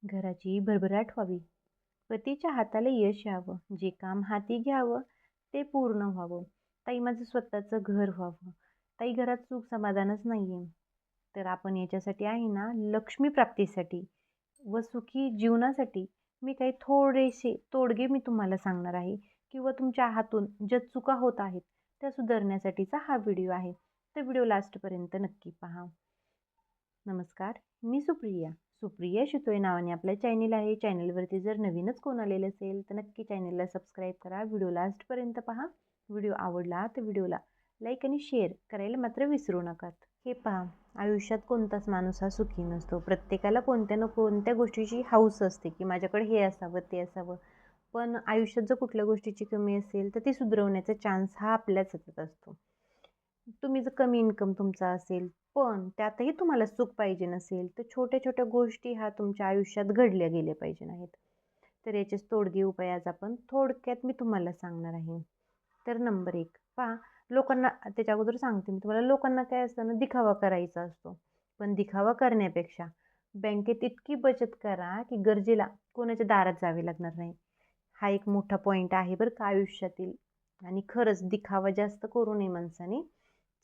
घराची भरभराट व्हावी. पतीच्या हाताला यश यावं. जे काम हाती घ्यावं ते पूर्ण व्हावं. ताई माझं स्वतःचं घर व्हावं. ताई घरात सुख समाधानच नाहीये. तर आपण याच्यासाठी आहे ना, लक्ष्मी प्राप्तीसाठी व सुखी जीवनासाठी मी काही थोडेसे तोडगे मी तुम्हाला सांगणार आहे किंवा तुमच्या हातून ज्या चुका होत आहेत त्या सुधारण्यासाठीचा हा व्हिडिओ आहे. तर व्हिडिओ लास्टपर्यंत नक्की पहा. नमस्कार, मी सुप्रिया. सुप्रिया शितोळे नावाने आपला चॅनल आहे. चॅनलवरती जर नवीनच कोण आलेलं असेल तर नक्की चॅनलला सबस्क्राईब करा. व्हिडिओ लास्टपर्यंत पहा. व्हिडिओ आवडला तर व्हिडिओला लाईक आणि शेअर करायला मात्र विसरू नका. हे पहा, आयुष्यात कोणताच माणूस हा सुखी नसतो. प्रत्येकाला कोणत्या ना कोणत्या गोष्टीची हौस असते की माझ्याकडे हे असावं ते असावं. पण आयुष्यात जर कुठल्या गोष्टीची कमी असेल तर ती सुधारवण्याचा चान्स हा आपल्याच हातात असतो. तुम्ही जर कमी इन्कम तुमचा असेल पण त्यातही तुम्हाला सुख पाहिजे नसेल तर छोट्या छोट्या गोष्टी ह्या तुमच्या आयुष्यात घडल्या गेल्या पाहिजे नाहीत. तर याचेच तोडगे उपाय आज आपण थोडक्यात मी तुम्हाला सांगणार आहे. तर नंबर 1 पहा, लोकांना त्याच्या अगोदर सांगते मी तुम्हाला, लोकांना काय असतं ना, दिखावा करायचा असतो. पण दिखावा करण्यापेक्षा बँकेत इतकी बचत करा की गरजेला कोणाच्या दारात जावे लागणार नाही. हा एक मोठा पॉईंट आहे बरं का आयुष्यातील. आणि खरंच दिखावा जास्त करू नये माणसाने.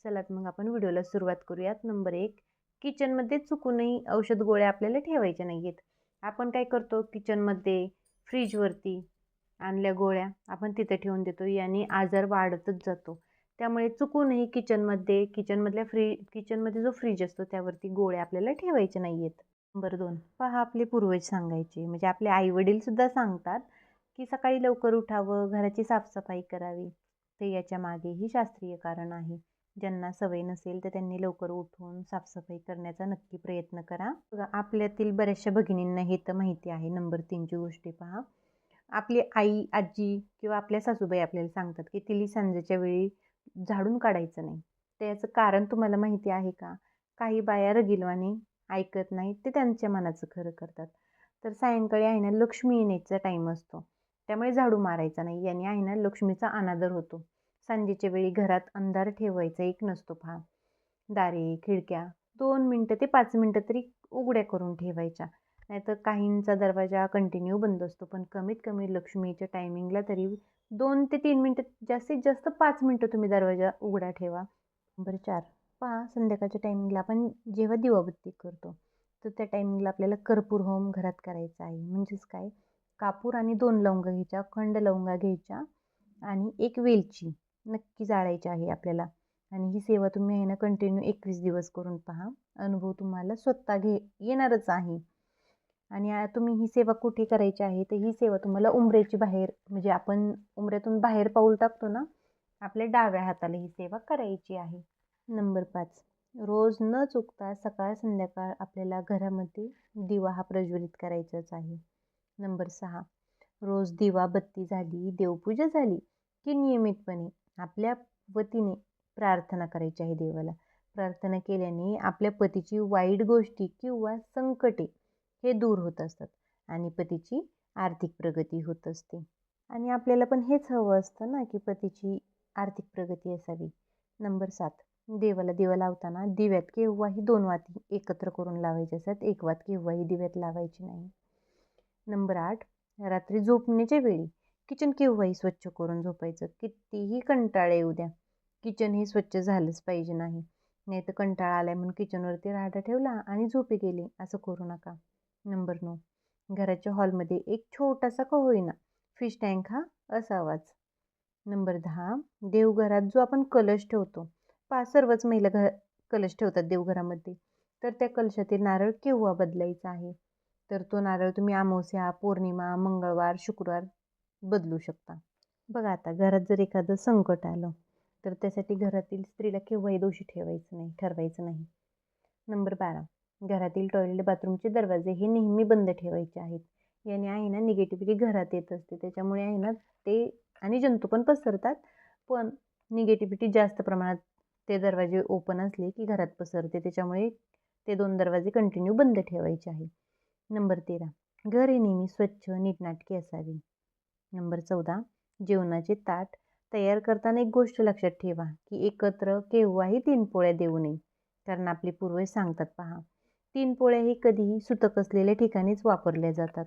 चला तर मग आपण व्हिडिओला सुरुवात करूयात. नंबर 1, किचनमध्ये चुकूनही औषध गोळ्या आपल्याला ठेवायच्या नाही आहेत. आपण काय करतो, किचनमध्ये फ्रीजवरती आणल्या गोळ्या आपण तिथे ठेवून देतो. याने आजार वाढतच जातो. त्यामुळे चुकूनही किचनमध्ये जो फ्रीज असतो त्यावरती गोळ्या आपल्याला ठेवायच्या नाही आहेत. नंबर 2, पहा आपले पूर्वज सांगायचे, म्हणजे आपले आई-वडील सुद्धा सांगतात की सकाळी लवकर उठावं, घराची साफसफाई करावी. तर याच्या मागेही शास्त्रीय कारण आहे. ज्यांना सवय नसेल तर त्यांनी लवकर उठून साफसफाई करण्याचा नक्की प्रयत्न करा. बघा, आपल्यातील बऱ्याचशा भगिनींना हे तर माहिती आहे. नंबर 3ची गोष्टी पहा. आपली आई, आजी किंवा आपल्या सासूबाई आपल्याला सांगतात की तिला सांजेच्या वेळी झाडून काढायचं नाही. तर याचं कारण तुम्हाला माहिती आहे का? काही बाया रगिलवाणी ऐकत नाहीत, ते त्यांच्या मनाचं खरं करतात. तर सायंकाळी आहे ना, लक्ष्मी येण्याचा टाईम असतो. त्यामुळे झाडू मारायचा नाही. याने आहे ना, लक्ष्मीचा अनादर होतो. सांजेच्या वेळी घरात अंधार ठेवायचा एक नसतो पहा. दारे, खिडक्या 2 मिनिटं ते 5 मिनिटं तरी उघड्या करून ठेवायच्या. नाहीतर काहींचा दरवाजा कंटिन्यू बंद असतो. पण कमीत कमी लक्ष्मीच्या टायमिंगला तरी 2 ते 3 मिनिटं, जास्तीत जास्त 5 मिनिटं तुम्ही दरवाजा उघडा ठेवा. नंबर 4, पहा संध्याकाळच्या टायमिंगला आपण जेव्हा दिवाबत्ती करतो तर त्या टायमिंगला आपल्याला कर्पूर होम घरात करायचा आहे. म्हणजेच काय, कापूर आणि 2 लवंगा घ्यायच्या, अखंड लवंगा घ्यायच्या आणि एक वेलची नक्की जाळायची आहे आपल्याला. आणि ही सेवा तुम्ही आहे ना कंटिन्यू 21 दिवस करून पहा. अनुभव तुम्हाला स्वतः येणारच आहे. आणि तुम्ही ही सेवा कुठे करायची आहे, तर ही सेवा तुम्हाला उंबऱ्याची बाहेर, म्हणजे आपण उंबऱ्यातून बाहेर पाऊल टाकतो ना, आपल्या डाव्या हाताला ही सेवा करायची आहे. नंबर 5, रोज न चुकता सकाळ संध्याकाळ आपल्याला घरामध्ये दिवा हा प्रज्वलित करायचाच आहे. नंबर 6, रोज दिवा बत्ती झाली, देवपूजा झाली की नियमितपणे आपल्या वतीने प्रार्थना करायची आहे देवाला. प्रार्थना केल्याने आपल्या पतीची वाईट गोष्टी किंवा संकटे हे दूर होत असतात आणि पतीची आर्थिक प्रगती होत असते. आणि आपल्याला पण हेच हवं असतं ना, की पतीची आर्थिक प्रगती असावी. नंबर 7, देवाला दिवा लावताना दिव्यात केव्हाही 2 वाती एकत्र करून लावायचे असतात. एक वात केव्हाही दिव्यात लावायची नाही. नंबर 8, रात्री झोपण्याच्या वेळी किचन केव्हाही स्वच्छ करून झोपायचं. कितीही कंटाळे येऊ द्या, किचन हे स्वच्छ झालंच पाहिजे नाही. नाही तर कंटाळा आलाय म्हणून किचनवरती राडा ठेवला आणि झोपी गेली, असं करू नका. नंबर 9, घराच्या हॉलमध्ये एक छोटासा का होईना फिश टँक हा असावाच. नंबर 10, देवघरात जो आपण कलश ठेवतो, सर्वच महिला कलश ठेवतात देवघरामध्ये. तर त्या कलशातील नारळ केव्हा बदलायचा आहे, तर तो नारळ तुम्ही अमावस्या, पौर्णिमा, मंगळवार, शुक्रवार बदलू शकता. बघा, आता घरात जर एखादं संकट आलं तर त्यासाठी घरातील स्त्रीला केव्हाही दोषी ठरवायचं नाही. नंबर 12, घरातील टॉयलेट बाथरूमचे दरवाजे हे नेहमी बंद ठेवायचे आहेत. याने आहे ना निगेटिव्हिटी घरात येत असते. त्याच्यामुळे आहे ना ते, आणि जंतू पण पसरतात, पण निगेटिव्हिटी जास्त प्रमाणात ते दरवाजे ओपन असले की घरात पसरते. त्याच्यामुळे ते 2 दरवाजे कंटिन्यू बंद ठेवायचे आहे. नंबर 13, घर हे नेहमी स्वच्छ नीटनाटके असावे. नंबर 14, जेवणाचे ताट तयार करताना एक गोष्ट लक्षात ठेवा की एकत्र केव्हाही 3 पोळ्या देऊ नये. कारण आपले पूर्वज सांगतात पहा, 3 पोळ्याही कधीही सुतक असलेल्या ठिकाणीच वापरल्या जातात.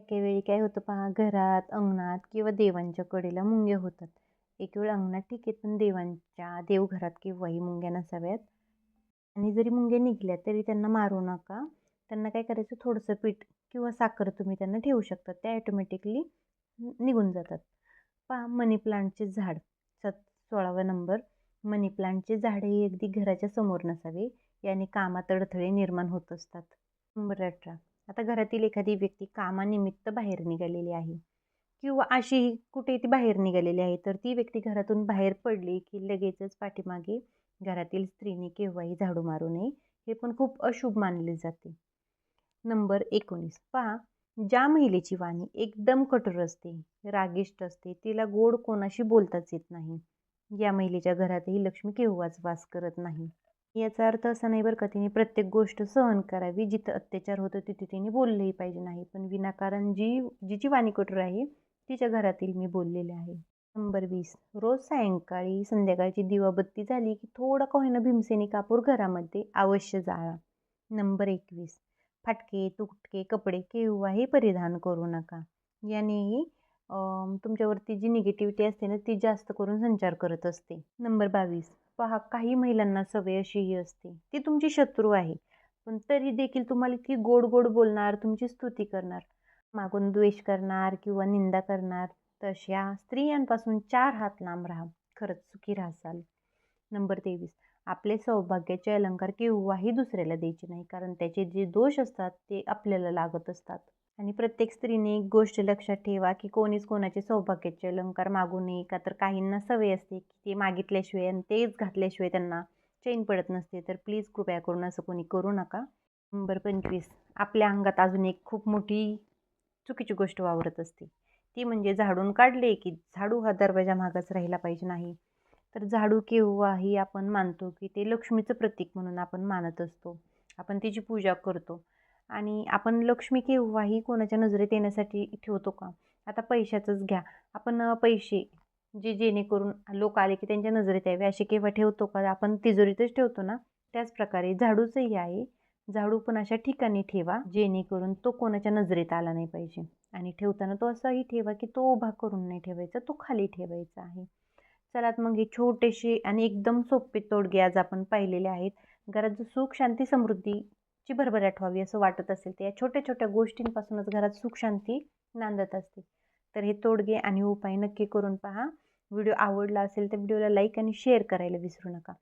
काही वेळी काय होतं पहा, घरात, अंगणात किंवा देवांच्या कडेला मुंग्या होतात. एक वेळ अंगणात ठीक आहे, पण देवघरात केव्हाही मुंग्या नसाव्यात. आणि जरी मुंग्या निघाल्या तरी त्यांना मारू नका. त्यांना काय करायचं, थोडंसं पीठ किंवा साखर तुम्ही त्यांना ठेवू शकता. त्या ऑटोमॅटिकली निघून जातात. पहा, मनी प्लांटचे झाड 16वा नंबर. मनी प्लांटचे झाड हे अगदी घराच्या समोर नसावे, याने कामात अडथळे निर्माण होत असतात. नंबर 18. आता घरातील एखादी व्यक्ती कामानिमित्त बाहेर निघालेली आहे किंवा अशीही कुठे ती बाहेर निघालेली आहे, तर ती व्यक्ती घरातून बाहेर पडली की लगेचच पाठीमागे घरातील स्त्रीने केव्हाही झाडू मारू नये. हे पण खूप अशुभ मानले जाते. नंबर 19. पहा, ज्या महिलेची वाणी एकदम कठोर असते, रागिष्ट असते, तिला गोड कोणाशी बोलताच येत नाही, या महिलेच्या घरातही लक्ष्मी केव्हाच वास करत नाही. याचा अर्थ असा नाही बरं का, तिने प्रत्येक गोष्ट सहन करावी. जिथं अत्याचार होतो तिथे तिने बोललंही पाहिजे नाही. पण विनाकारण जिची वाणी कठोर आहे तिच्या घरातील मी बोललेले आहे. नंबर 20. रोज सायंकाळी संध्याकाळची दिवाबत्ती झाली की थोडा का होईना भीमसेनी कापूर घरामध्ये अवश्य जाळा. नंबर 21. फाटके तुटके कपडे केव्हाही परिधान करू नका. यानेही तुमच्यावरती जी निगेटिव्हिटी असते ना, ती जास्त करून संचार करत असते. नंबर 22. पहा, काही महिलांना सवय अशीही असते, ती तुमची शत्रू आहे, पण तरी देखील तुम्हाला इतकी गोड गोड बोलणार, तुमची स्तुती करणार, मागून द्वेष करणार किंवा निंदा करणार. तशा स्त्रियांपासून 4 हात लांब राहा, खरंच सुखी राहाल. नंबर 23. आपले सौभाग्याचे अलंकार केव्हाही दुसऱ्याला द्यायचे नाही, कारण त्याचे जे दोष असतात ते आपल्याला लागत असतात. आणि प्रत्येक स्त्रीने एक गोष्ट लक्षात ठेवा की कोणीच कोणाचे सौभाग्याचे अलंकार मागू नये. का तर काहींना सवय असते की ते मागितल्याशिवाय आणि तेच घातल्याशिवाय त्यांना चैन पडत नसते. तर प्लीज कृपया करून असं कोणी करू नका. नंबर 25. आपल्या अंगात अजून एक खूप मोठी चुकीची गोष्ट वावरत असते, ती म्हणजे झाडून काढले की झाडू हा दरवाजा मागच राहिला पाहिजे नाही. तर झाडू केव्हाही आपण मानतो की ते लक्ष्मीचं प्रतीक म्हणून आपण मानत असतो, आपण तिची पूजा करतो. आणि आपण लक्ष्मी केव्हाही कोणाच्या नजरेत येण्यासाठी ठेवतो का? आता पैशाचंच घ्या, आपण पैसे जेणेकरून लोक आले की त्यांच्या नजरेत यावे असे केव्हा ठेवतो का? आपण तिजोरीतच ठेवतो ना. त्याचप्रकारे झाडूचंही आहे. झाडू पण अशा ठिकाणी ठेवा जेणेकरून तो कोणाच्या नजरेत आला नाही पाहिजे. आणि ठेवताना तो असाही ठेवा की तो उभा करून नाही ठेवायचा, तो खाली ठेवायचा आहे. चला मग हे छोटेसे आणि एकदम सोपे तोडगे आज आपण पाहिलेले आहेत. घरात जो सुख, शांती, समृद्धीची भरभराट व्हावी असं वाटत असेल तर या छोट्या छोट्या गोष्टींपासूनच घरात सुख शांती नांदत असते. तर हे तोडगे आणि उपाय नक्की करून पहा. व्हिडिओ आवडला असेल तर व्हिडिओला लाईक आणि शेअर करायला विसरू नका.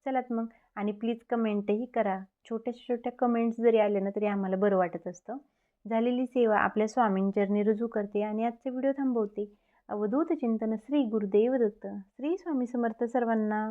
चलात मग, आणि प्लीज कमेंटही करा. छोट्या छोट्या कमेंट्स जरी आले ना तरी आम्हाला बरं वाटत असतं. झालेली सेवा आपल्या स्वामींचरणी रुजू करते आणि आजचे व्हिडिओ थांबवते. अवधूत चिंतन श्री गुरुदेव दत्त. श्री स्वामी समर्थ सर्वांना.